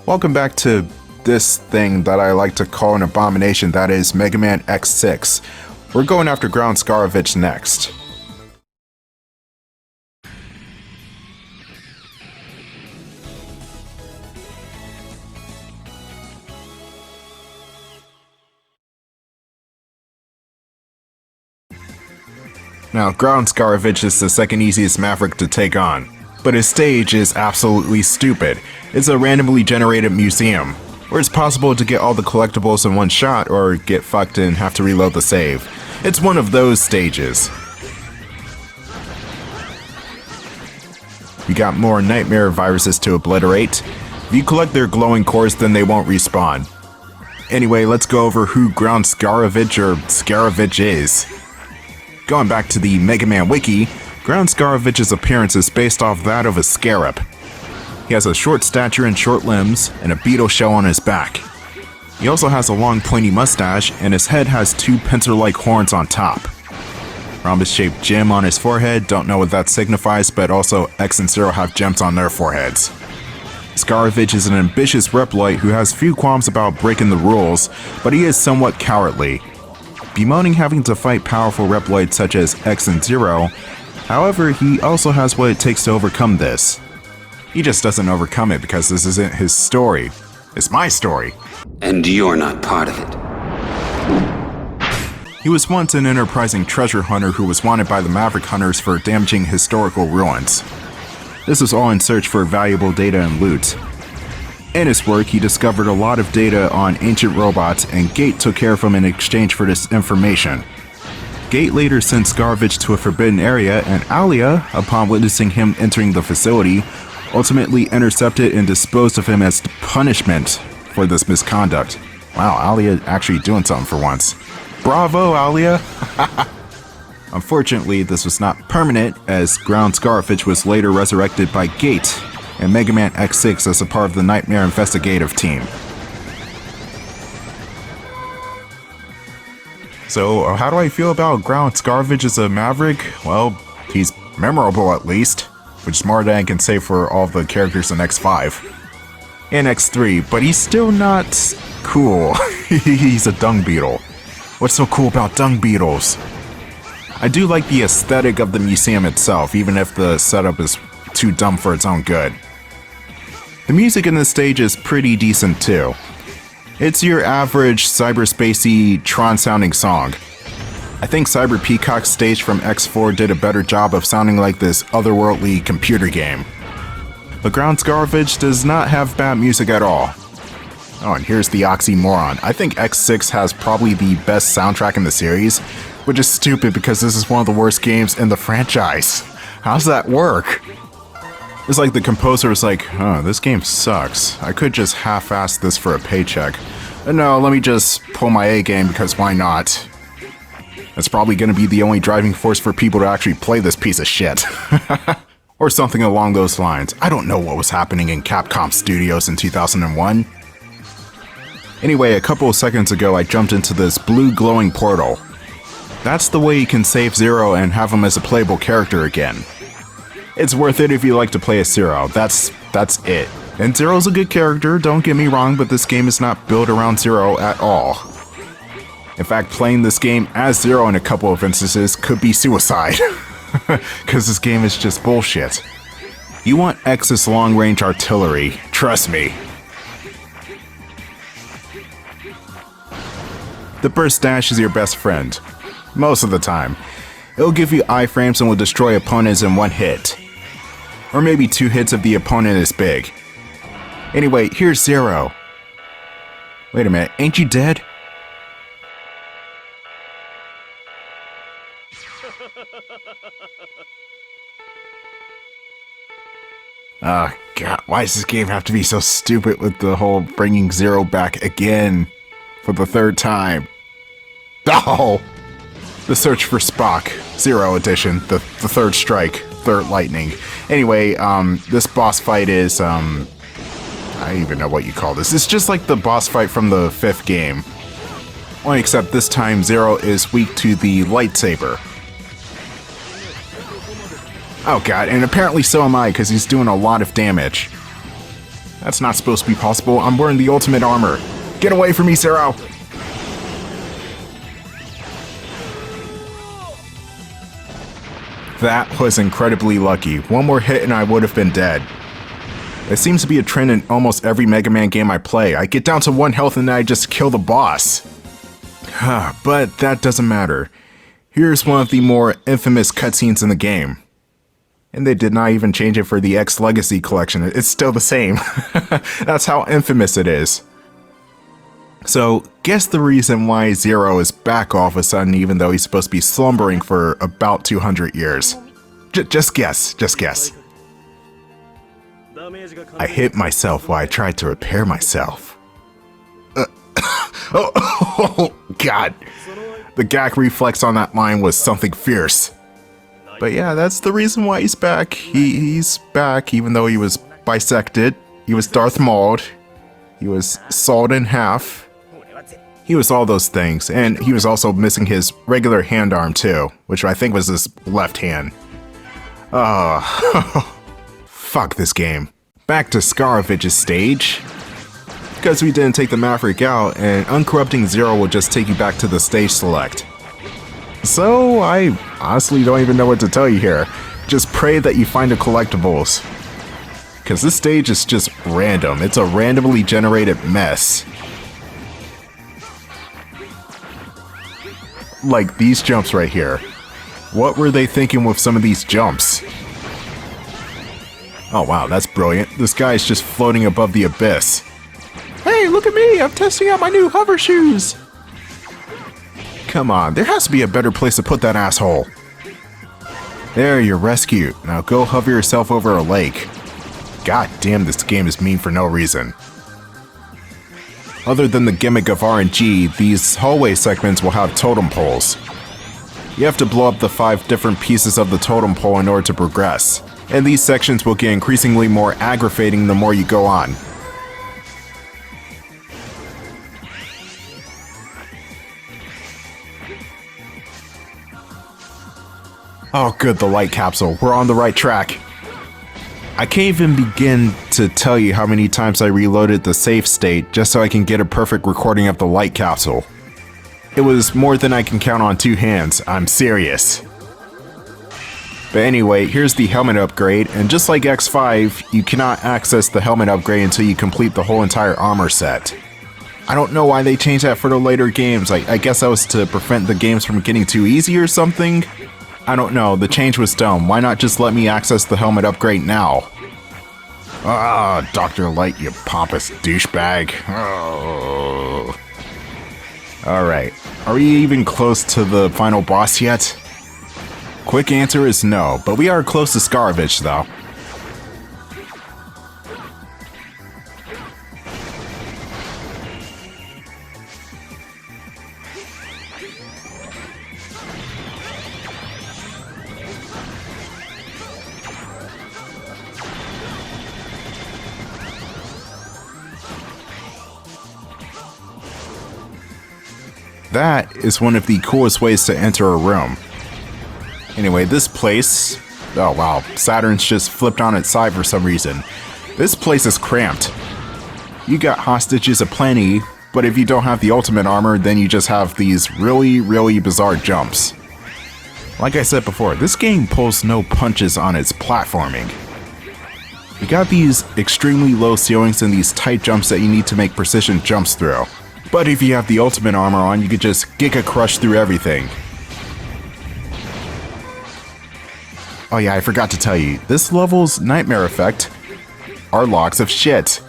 Welcome back to this thing that I like to call an abomination, that is Mega Man X6. We're going after Ground Scaravich next. Now, Ground Scaravich is the second easiest Maverick to take on, but his stage is absolutely stupid. It's a randomly generated museum, where it's possible to get all the collectibles in one shot or get fucked and have to reload the save. It's one of those stages. You got more nightmare viruses to obliterate. If you collect their glowing cores, then they won't respawn. Anyway, let's go over who Ground Scaravich or Scaravich is. Going back to the Mega Man Wiki, Ground Scaravich's appearance is based off that of a scarab. He has a short stature and short limbs, and a beetle shell on his back. He also has a long pointy mustache, and his head has two pincer-like horns on top. Rhombus-shaped gem on his forehead, don't know what that signifies, but also X and Zero have gems on their foreheads. Scaravich is an ambitious Reploid who has few qualms about breaking the rules, but he is somewhat cowardly, bemoaning having to fight powerful Reploids such as X and Zero. However, he also has what it takes to overcome this. He just doesn't overcome it because this isn't his story. It's my story. And you're not part of it. He was once an enterprising treasure hunter who was wanted by the Maverick Hunters for damaging historical ruins. This was all in search for valuable data and loot. In his work, he discovered a lot of data on ancient robots, and Gate took care of him in exchange for this information. Gate later sent Scaravich to a forbidden area, and Alia, upon witnessing him entering the facility, ultimately intercepted and disposed of him as punishment for this misconduct. Wow, Alia actually doing something for once. Bravo, Alia! Unfortunately, this was not permanent, as Ground Scaravich was later resurrected by Gate and Mega Man X6 as a part of the Nightmare investigative team. So, how do I feel about Ground Scaravich as a Maverick? Well, he's memorable at least, which is more than I can say for all of the characters in X5 and X3, but he's still not cool. He's a dung beetle. What's so cool about dung beetles? I do like the aesthetic of the museum itself, even if the setup is too dumb for its own good. The music in this stage is pretty decent too. It's your average cyberspacey Tron-sounding song. I think Cyber Peacock's stage from X4 did a better job of sounding like this otherworldly computer game. But Ground Scaravich does not have bad music at all. Oh, and here's the oxymoron. I think X6 has probably the best soundtrack in the series, which is stupid because this is one of the worst games in the franchise. How's that work? It's like the composer was like, oh, this game sucks. I could just half-ass this for a paycheck. No, let me just pull my A game because why not? That's probably going to be the only driving force for people to actually play this piece of shit. Or something along those lines. I don't know what was happening in Capcom Studios in 2001. Anyway, a couple of seconds ago I jumped into this blue glowing portal. That's the way you can save Zero and have him as a playable character again. It's worth it if you like to play as Zero, that's it. And Zero's a good character, don't get me wrong, but this game is not built around Zero at all. In fact, playing this game as Zero in a couple of instances could be suicide. Cause this game is just bullshit. You want X's long-range artillery, trust me. The burst dash is your best friend. Most of the time. It'll give you iframes and will destroy opponents in one hit. Or maybe 2 hits if the opponent is big. Anyway, here's Zero. Wait a minute, ain't you dead? Ah, God, why does this game have to be so stupid with the whole bringing Zero back again for the 3rd time? Oh! The Search for Spock, Zero Edition, the 3rd strike, 3rd lightning. Anyway, this boss fight is, I don't even know what you call this. It's just like the boss fight from the 5th game. Only except this time Zero is weak to the lightsaber. Oh god, and apparently so am I, because he's doing a lot of damage. That's not supposed to be possible. I'm wearing the ultimate armor. Get away from me, Zero! That was incredibly lucky. One more hit and I would have been dead. It seems to be a trend in almost every Mega Man game I play. I get down to 1 health and then I just kill the boss. But that doesn't matter. Here's one of the more infamous cutscenes in the game. And they did not even change it for the X Legacy collection. It's still the same. That's how infamous it is. So, guess the reason why Zero is back all of a sudden even though he's supposed to be slumbering for about 200 years. Just guess, just guess. I hit myself while I tried to repair myself. Oh, God. The gag reflex on that line was something fierce. But yeah, that's the reason why he's back. He's back even though he was bisected. He was Darth Mauled. He was sawed in half. He was all those things, and he was also missing his regular hand arm too, which I think was his left hand. Fuck this game. Back to Scaravich's stage. Because we didn't take the Maverick out, and uncorrupting Zero will just take you back to the stage select. So, I honestly don't even know what to tell you here. Just pray that you find the collectibles. Because this stage is just random. It's a randomly generated mess. Like these jumps right here. What were they thinking with some of these jumps? Oh wow, that's brilliant. This guy is just floating above the abyss. Hey, look at me! I'm testing out my new hover shoes! Come on, there has to be a better place to put that asshole. There, you're rescued. Now go hover yourself over a lake. God damn, this game is mean for no reason. Other than the gimmick of RNG, these hallway segments will have totem poles. You have to blow up the 5 different pieces of the totem pole in order to progress, and these sections will get increasingly more aggravating the more you go on. Oh good, the light capsule. We're on the right track. I can't even begin to tell you how many times I reloaded the save state just so I can get a perfect recording of the light capsule. It was more than I can count on 2 hands, I'm serious. But anyway, here's the helmet upgrade, and just like X5, you cannot access the helmet upgrade until you complete the whole entire armor set. I don't know why they changed that for the later games. I guess that was to prevent the games from getting too easy or something? I don't know, the change was dumb. Why not just let me access the helmet upgrade now? Ah, Dr. Light, you pompous douchebag. Oh. Alright, are we even close to the final boss yet? Quick answer is no, but we are close to Scaravich though. That is one of the coolest ways to enter a room. Anyway, this place... Oh wow, Saturn's just flipped on its side for some reason. This place is cramped. You got hostages aplenty, but if you don't have the ultimate armor, then you just have these really bizarre jumps. Like I said before, this game pulls no punches on its platforming. You got these extremely low ceilings and these tight jumps that you need to make precision jumps through. But if you have the ultimate armor on, you could just Giga Crush through everything. Oh yeah, I forgot to tell you, this level's nightmare effect are logs of shit.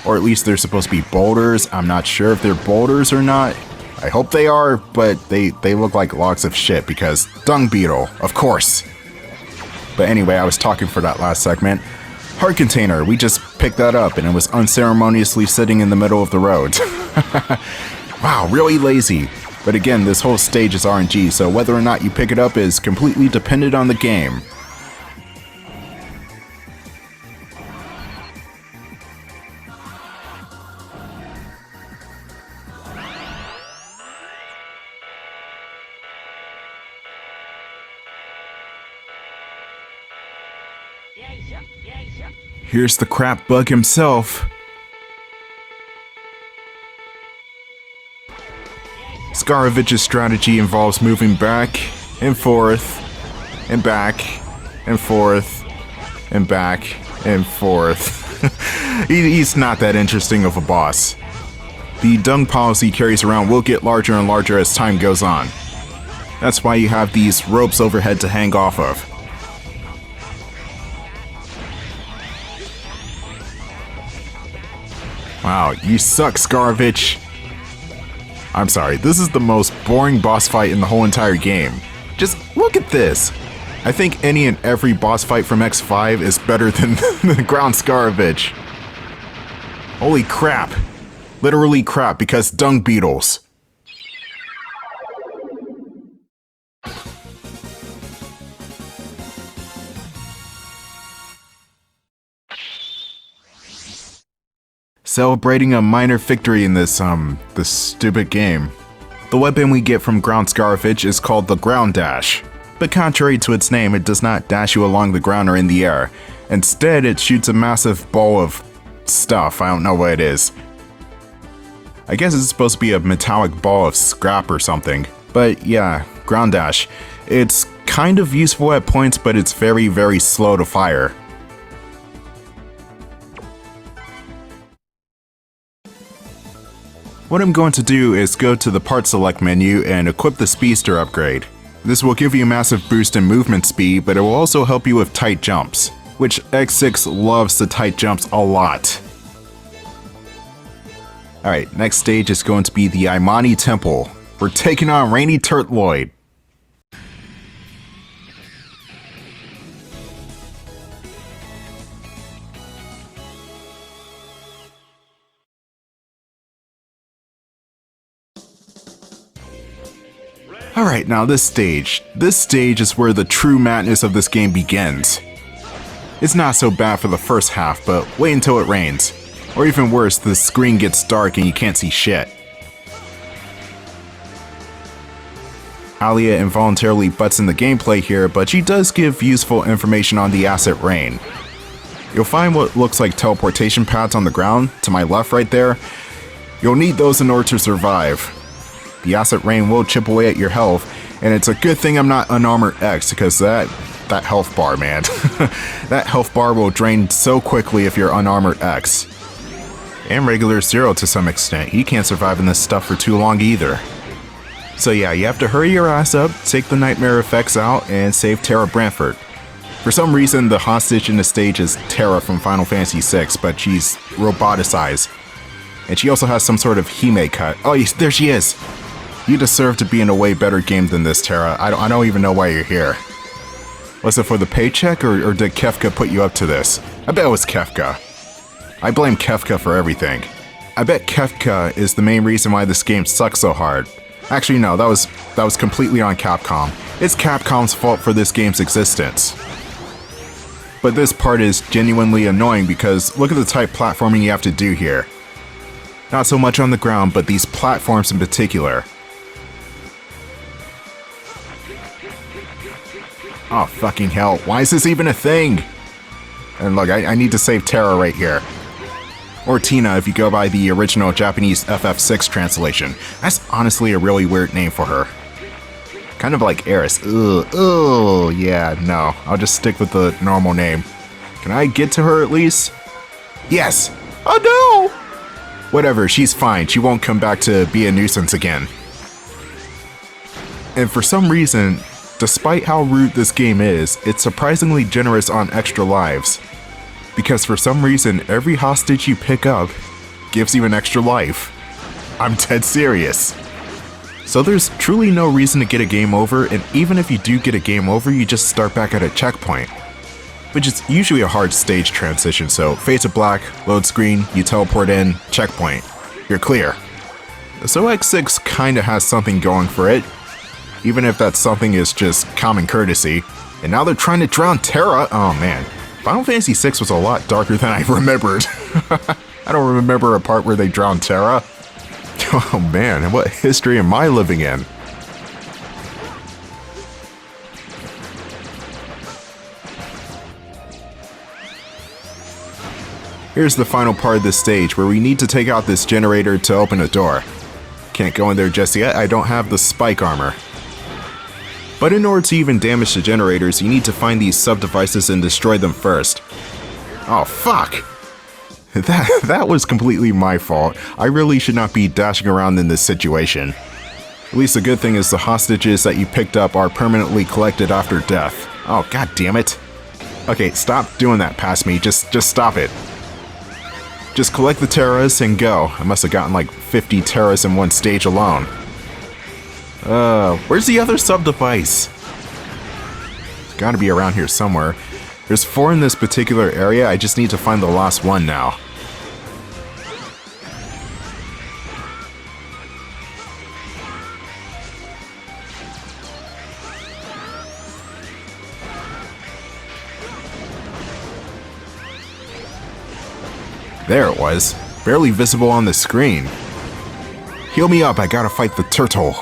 Or at least they're supposed to be boulders. I'm not sure if they're boulders or not. I hope they are, but they look like logs of shit because dung beetle, of course. But anyway, I was talking for that last segment. Heart container, we just picked that up and it was unceremoniously sitting in the middle of the road. Wow, really lazy. But again, this whole stage is RNG, so whether or not you pick it up is completely dependent on the game. Here's the crap bug himself. Scaravich's strategy involves moving back and forth and back and forth and back and forth. He's not that interesting of a boss. The dung piles he carries around will get larger and larger as time goes on. That's why you have these ropes overhead to hang off of. Wow, you suck, Scaravich. I'm sorry, this is the most boring boss fight in the whole entire game. Just look at this. I think any and every boss fight from X5 is better than the ground Scaravich. Holy crap. Literally crap, because dung beetles. Celebrating a minor victory in this stupid game. The weapon we get from ground Scaravich is called the ground dash. But contrary to its name, it does not dash you along the ground or in the air. Instead, it shoots a massive ball of stuff. I don't know what it is. I guess it's supposed to be a metallic ball of scrap or something. But yeah, ground dash. It's kind of useful at points, but it's very, very slow to fire. What I'm going to do is go to the part select menu and equip the speedster upgrade. This will give you a massive boost in movement speed, but it will also help you with tight jumps, which X6 loves the tight jumps a lot. Alright, next stage is going to be the Imani Temple. We're taking on Rainy Turtloid. Alright, now this stage is where the true madness of this game begins. It's not so bad for the first half, but wait until it rains. Or even worse, the screen gets dark and you can't see shit. Alia involuntarily butts in the gameplay here, but she does give useful information on the acid rain. You'll find what looks like teleportation pads on the ground, to my left right there. You'll need those in order to survive. The acid rain will chip away at your health, and it's a good thing I'm not Unarmored X, because that health bar, man. That health bar will drain so quickly if you're Unarmored X. And regular Zero to some extent. He can't survive in this stuff for too long either. So yeah, you have to hurry your ass up, take the nightmare effects out, and save Terra Brantford. For some reason, the hostage in the stage is Terra from Final Fantasy VI, but she's roboticized. And she also has some sort of Hime cut. Oh, there she is! You deserve to be in a way better game than this, Terra. I don't even know why you're here. Was it for the paycheck, or did Kefka put you up to this? I bet it was Kefka. I blame Kefka for everything. I bet Kefka is the main reason why this game sucks so hard. Actually, no, that was completely on Capcom. It's Capcom's fault for this game's existence. But this part is genuinely annoying because look at the type platforming you have to do here. Not so much on the ground, but these platforms in particular. Oh, fucking hell. Why is this even a thing? And look, I need to save Terra right here. Or Tina if you go by the original Japanese FF6 translation. That's honestly a really weird name for her. Kind of like Eris. Ugh, yeah, no. I'll just stick with the normal name. Can I get to her at least? Yes! Oh no! Whatever, she's fine. She won't come back to be a nuisance again. And for some reason, despite how rude this game is, it's surprisingly generous on extra lives. Because for some reason, every hostage you pick up gives you an extra life. I'm dead serious. So there's truly no reason to get a game over, and even if you do get a game over, you just start back at a checkpoint. Which is usually a hard stage transition, so fade to black, load screen, you teleport in, checkpoint. You're clear. So X6 kinda has something going for it, even if that something is just common courtesy. And now they're trying to drown Terra. Oh man. Final Fantasy VI was a lot darker than I remembered. I don't remember a part where they drowned Terra. Oh man, what history am I living in? Here's the final part of this stage where we need to take out this generator to open a door. Can't go in there just yet, I don't have the spike armor. But in order to even damage the generators, you need to find these sub-devices and destroy them first. Oh fuck! That was completely my fault. I really should not be dashing around in this situation. At least the good thing is the hostages that you picked up are permanently collected after death. Oh god damn it. Okay, stop doing that past me, just stop it. Just collect the terras and go. I must have gotten like 50 terras in one stage alone. Where's the other sub-device? It's gotta be around here somewhere. There's 4 in this particular area, I just need to find the last one now. There it was, barely visible on the screen. Heal me up, I gotta fight the turtle.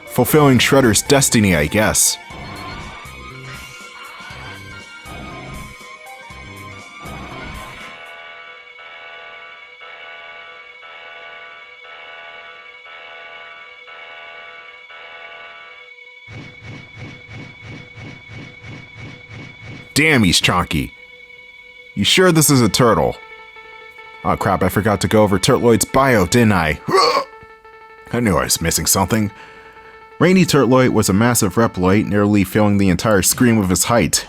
Fulfilling Shredder's destiny, I guess. Damn, he's chonky. You sure this is a turtle? Oh crap, I forgot to go over Turtloid's bio, didn't I? I knew I was missing something. Rainy Turtloid was a massive Reploid, nearly filling the entire screen with his height.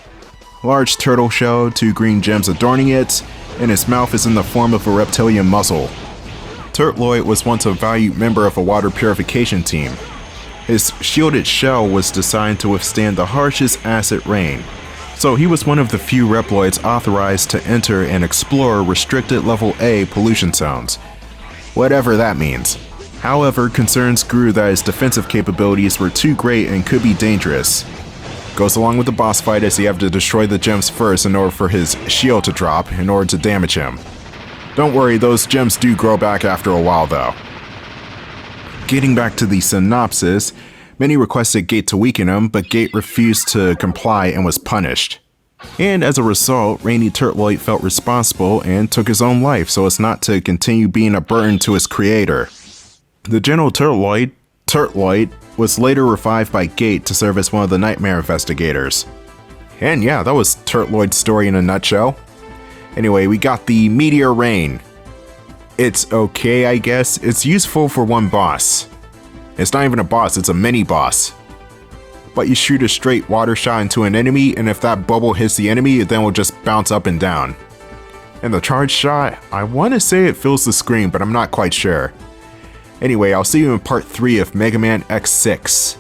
Large turtle shell, 2 green gems adorning it, and his mouth is in the form of a reptilian muzzle. Turtloid was once a valued member of a water purification team. His shielded shell was designed to withstand the harshest acid rain, so he was one of the few Reploids authorized to enter and explore restricted level A pollution zones. Whatever that means. However, concerns grew that his defensive capabilities were too great and could be dangerous. Goes along with the boss fight as you have to destroy the gems first in order for his shield to drop in order to damage him. Don't worry, those gems do grow back after a while though. Getting back to the synopsis, many requested Gate to weaken him, but Gate refused to comply and was punished. And as a result, Rainy Turtloid felt responsible and took his own life so as not to continue being a burden to his creator. The General Turtloid, was later revived by Gate to serve as one of the Nightmare investigators. And yeah, that was Turtloid's story in a nutshell. Anyway, we got the Meteor Rain. It's okay, I guess. It's useful for one boss. It's not even a boss, it's a mini-boss. But you shoot a straight water shot into an enemy, and if that bubble hits the enemy, it then will just bounce up and down. And the charge shot, I want to say it fills the screen, but I'm not quite sure. Anyway, I'll see you in part 3 of Mega Man X6.